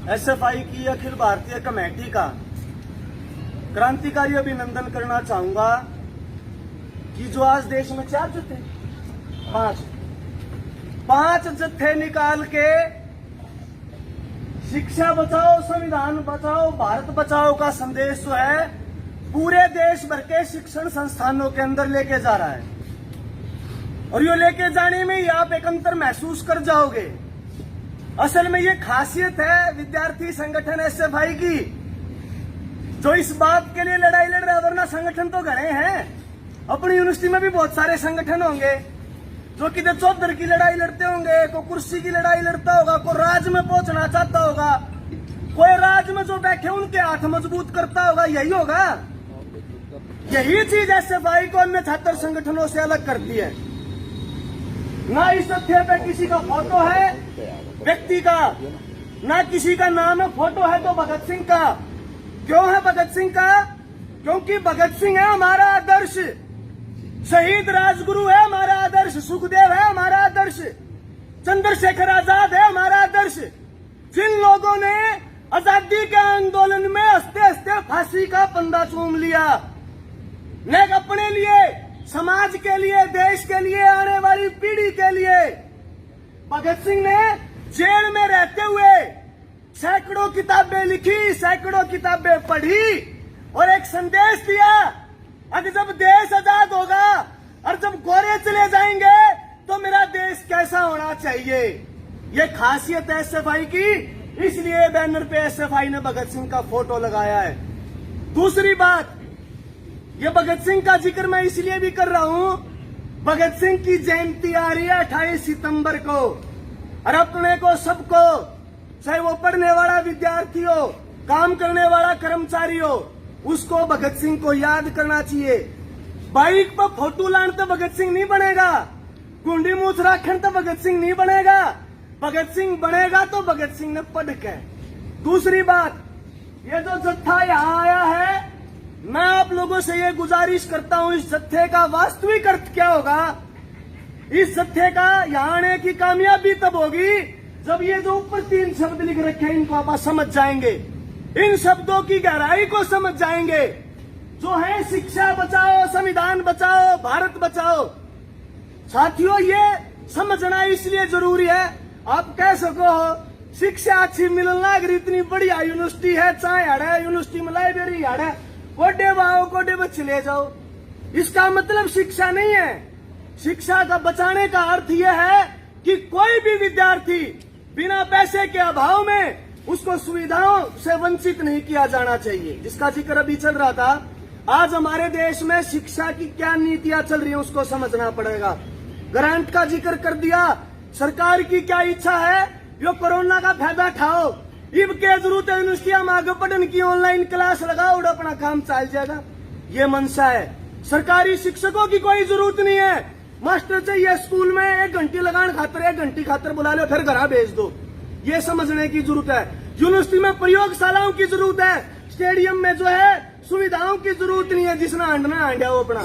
SFI की Akhil Bharatiya committee का क्रांतिकारी अभिनंदन करना चाहूंगा कि जो आज देश में 4 जत्थे, 5 जत्थे निकाल के शिक्षा बचाओ, संविधान बचाओ, भारत बचाओ का संदेश जो है पूरे देश भर के शिक्षण संस्थानों के अंदर लेके जा रहा है। और ये लेके जाने में ही आप एक अंतर महसूस कर जाओगे। असल में ये खासियत है विद्यार्थी संगठन एसएफआई की, जो इस बात के लिए लड़ाई लड़ रहा है। वरना संगठन तो घने हैं, अपनी यूनिवर्सिटी में भी बहुत सारे संगठन होंगे जो किधर चौधर की लड़ाई लड़ते होंगे, कोई कुर्सी की लड़ाई लड़ता होगा, कोई राज में पहुंचना चाहता होगा, कोई राज में जो बैठे उनके हाथ मजबूत करता होगा। यही होगा, यही चीज एसएफआई को अन्य छात्र संगठनों से अलग करती है। ना इस तथ्य पे किसी का फोटो है व्यक्ति का, ना किसी का नाम है, फोटो है तो भगत सिंह का। क्यों है भगत सिंह का? क्योंकि भगत सिंह है हमारा आदर्श, शहीद राजगुरु है हमारा आदर्श, सुखदेव है हमारा आदर्श, चंद्रशेखर आजाद है हमारा आदर्श। जिन लोगों ने आजादी के आंदोलन में हंसते हंसते फांसी का फंदा चूम लिया, न अपने लिए, समाज के लिए, देश के लिए, आने वाली पीढ़ी के लिए। भगत सिंह ने जेल में रहते हुए सैकड़ों किताबें लिखी, सैकड़ों किताबें पढ़ी और एक संदेश दिया, अगर जब देश आजाद होगा और जब गोरे चले जाएंगे तो मेरा देश कैसा होना चाहिए। ये खासियत है एसएफआई की, इसलिए बैनर पे एसएफआई ने भगत सिंह का फोटो लगाया है। दूसरी बात, ये भगत सिंह का जिक्र मैं इसलिए भी कर रहा हूं, भगत सिंह की जयंती आ रही है 28 सितंबर को, और अपने को सबको, चाहे वो पढ़ने वाला विद्यार्थी हो, काम करने वाला कर्मचारी हो, उसको भगत सिंह को याद करना चाहिए। बाइक पर फोटो लाने तो भगत सिंह नहीं बनेगा, कुंडी मूछ राखन तो भगत सिंह नहीं बनेगा। भगत सिंह बनेगा तो भगत सिंह ने पढ़ के। दूसरी बात, ये जो जत्था यहाँ आया है, मैं आप लोगों से ये गुजारिश करता हूं, इस जत्थे का वास्तविक अर्थ क्या होगा। इस जत्थे का यहाँ आने की कामयाबी तब होगी जब ये जो ऊपर 3 शब्द लिख रखे हैं इनको आप समझ जाएंगे, इन शब्दों की गहराई को समझ जाएंगे, जो है शिक्षा बचाओ, संविधान बचाओ, भारत बचाओ। साथियों, ये समझना इसलिए जरूरी है, आप कह सको शिक्षा अच्छी मिलना, अगर इतनी बढ़िया यूनिवर्सिटी है, चाहे हड़ा यूनिवर्सिटी में लाइब्रेरी हड़ा, कोडे बाओ कोडे बच्चे ले जाओ, इसका मतलब शिक्षा नहीं है। शिक्षा का बचाने का अर्थ यह है कि कोई भी विद्यार्थी बिना पैसे के अभाव में उसको सुविधाओं से वंचित नहीं किया जाना चाहिए, जिसका जिक्र अभी चल रहा था। आज हमारे देश में शिक्षा की क्या नीतियां चल रही हैं उसको समझना पड़ेगा। ग्रांट का जिक्र कर दिया, सरकार की क्या इच्छा है, यो कोरोना का फायदा उठाओ, इब के जरूरत है यूनिवर्सिटियां में आगे पढ़ने की, ऑनलाइन क्लास लगाओ और अपना काम चल जाएगा, ये मंशा है। सरकारी शिक्षकों की कोई जरूरत नहीं है, मास्टर चाहिए स्कूल में 1 घंटे लगाने खातर, 1 घंटे खातर बुला लो, फिर घर भेज दो, ये समझने की जरूरत है। यूनिवर्सिटी में प्रयोगशालाओं की जरूरत है, स्टेडियम में जो है सुविधाओं की जरूरत नहीं है, जिसने हांडना हांडा वो अपना।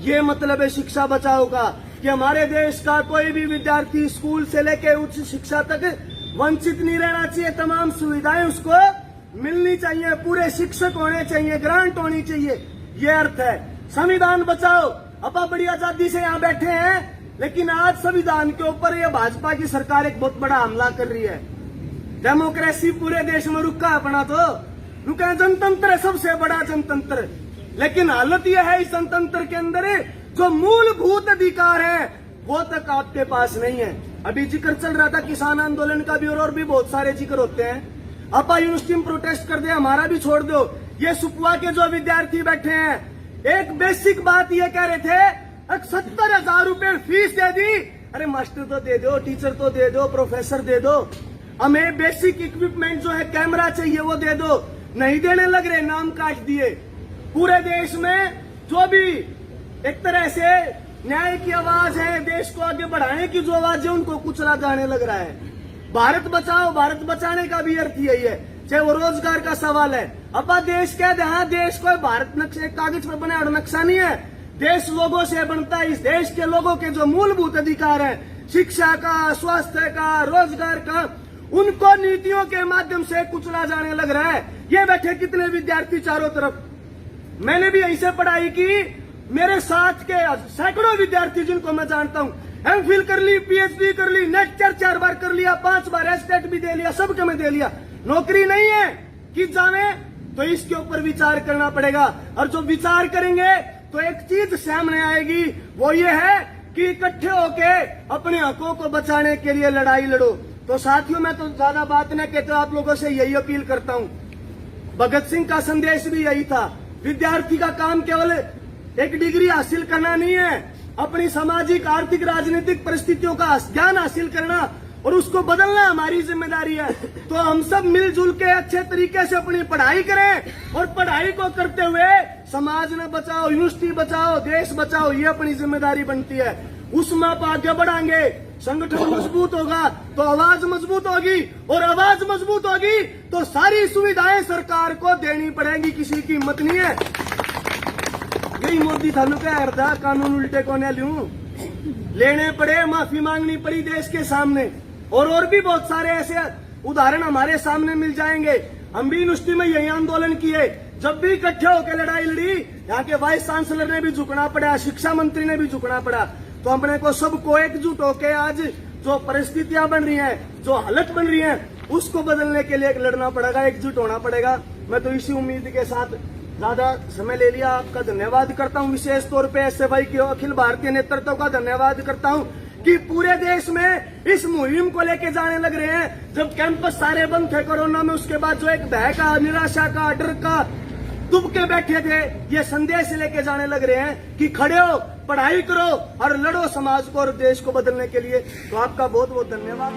ये मतलब है शिक्षा बचाओ का, कि हमारे देश का कोई भी विद्यार्थी स्कूल से लेकर उच्च शिक्षा तक वंचित नहीं रहना चाहिए, तमाम सुविधाएं उसको मिलनी चाहिए, पूरे शिक्षक होने चाहिए, ग्रांट होनी चाहिए, ये अर्थ है। संविधान बचाओ, अब बड़ी आजादी से यहाँ बैठे हैं, लेकिन आज संविधान के ऊपर ये भाजपा की सरकार एक बहुत बड़ा हमला कर रही है। डेमोक्रेसी पूरे देश में रुका अपना, तो रुका जनतंत्र है, सबसे बड़ा जनतंत्र, लेकिन हालत यह है इस जनतंत्र के अंदर जो मूलभूत अधिकार है वो तक आपके पास नहीं है। अभी जिक्र चल रहा था किसान आंदोलन का भी, और भी बहुत सारे जिक्र होते हैं। आप यूनिवर्सिटी में प्रोटेस्ट कर दे, हमारा भी छोड़ दो। ये सुपुआ के जो विद्यार्थी बैठे हैं, एक बेसिक बात ये कह रहे थे 70,000 रुपए फीस दे दी, अरे मास्टर तो दे दो, टीचर तो दे दो, प्रोफेसर दे दो, हमें बेसिक इक्विपमेंट जो है कैमरा चाहिए वो दे दो, नहीं देने लग रहे, नाम काट दिए। पूरे देश में जो भी एक तरह से न्याय की आवाज है, देश को आगे बढ़ाने की जो आवाज है, उनको कुचला जाने लग रहा है। भारत बचाओ, भारत बचाने का भी अर्थ यही है, चाहे वो रोजगार का सवाल है। अब देश कह दे, हाँ देश कोई भारत नक्शे कागज पर बना नक्शा नहीं है, देश लोगों से बनता है। इस देश के लोगों के जो मूलभूत अधिकार है, शिक्षा का, स्वास्थ्य का, रोजगार का, उनको नीतियों के माध्यम से कुचला जाने लग रहा है। ये बैठे कितने विद्यार्थी चारों तरफ, मैंने भी यहीं से पढ़ाई की, मेरे साथ के सैकड़ों विद्यार्थी जिनको मैं जानता हूं, एमफिल कर ली, पीएचडी कर ली, नेट 4 बार कर लिया, 5 बार एस्टेट भी दे लिया, सब के में दे लिया, नौकरी नहीं है कि जावे। तो इसके ऊपर विचार करना पड़ेगा, और जो विचार करेंगे तो एक चीज सामने आएगी, वो ये है कि इकट्ठे होके अपने हकों को बचाने के लिए लड़ाई लड़ो। तो साथियों, मैं तो ज्यादा बात न कहता, आप लोगों से यही अपील करता हूं। भगत सिंह का संदेश भी यही था, विद्यार्थी का काम केवल एक डिग्री हासिल करना नहीं है, अपनी सामाजिक, आर्थिक, राजनीतिक परिस्थितियों का ज्ञान हासिल करना और उसको बदलना हमारी जिम्मेदारी है। तो हम सब मिलजुल के अच्छे तरीके से अपनी पढ़ाई करें, और पढ़ाई को करते हुए समाज न बचाओ, यूनिवर्सिटी बचाओ, देश बचाओ, ये अपनी जिम्मेदारी बनती है। उसमें आप आगे बढ़ाएंगे, संगठन मजबूत होगा तो आवाज मजबूत होगी, और आवाज मजबूत होगी तो सारी सुविधाएं सरकार को देनी पड़ेंगी, किसी की हिम्मत नहीं है। यही मोदी थानू क्या हरदा कानून उल्टे को न लूं, लेने पड़े, माफी मांगनी पड़ी देश के सामने, और भी बहुत सारे ऐसे उदाहरण हमारे सामने मिल जाएंगे। हम भी यूनिवर्सिटी में यही आंदोलन किए, जब भी इकट्ठे होकर लड़ाई लड़ी, यहाँ के वाइस चांसलर ने भी झुकना पड़ा, शिक्षा मंत्री ने भी झुकना पड़ा। तो हमने को सबको एकजुट होकर आज जो परिस्थितियां बन रही हैं, जो हालत बन रही है, उसको बदलने के लिए लड़ना पड़ेगा, एकजुट होना पड़ेगा। मैं तो इसी उम्मीद के साथ ज्यादा समय ले लिया, आपका धन्यवाद करता हूं, विशेष तौर पे एसएफआई के अखिल भारतीय नेतृत्व का धन्यवाद करता हूं कि पूरे देश में इस मुहिम को लेके जाने लग रहे हैं। जब कैंपस सारे बंद थे कोरोना में, उसके बाद जो एक भय का, निराशा का, डर का दुब के बैठे थे, ये संदेश लेके जाने लग रहे हैं कि खड़े हो, पढ़ाई करो और लड़ो समाज को और देश को बदलने के लिए। तो आपका बहुत बहुत धन्यवाद।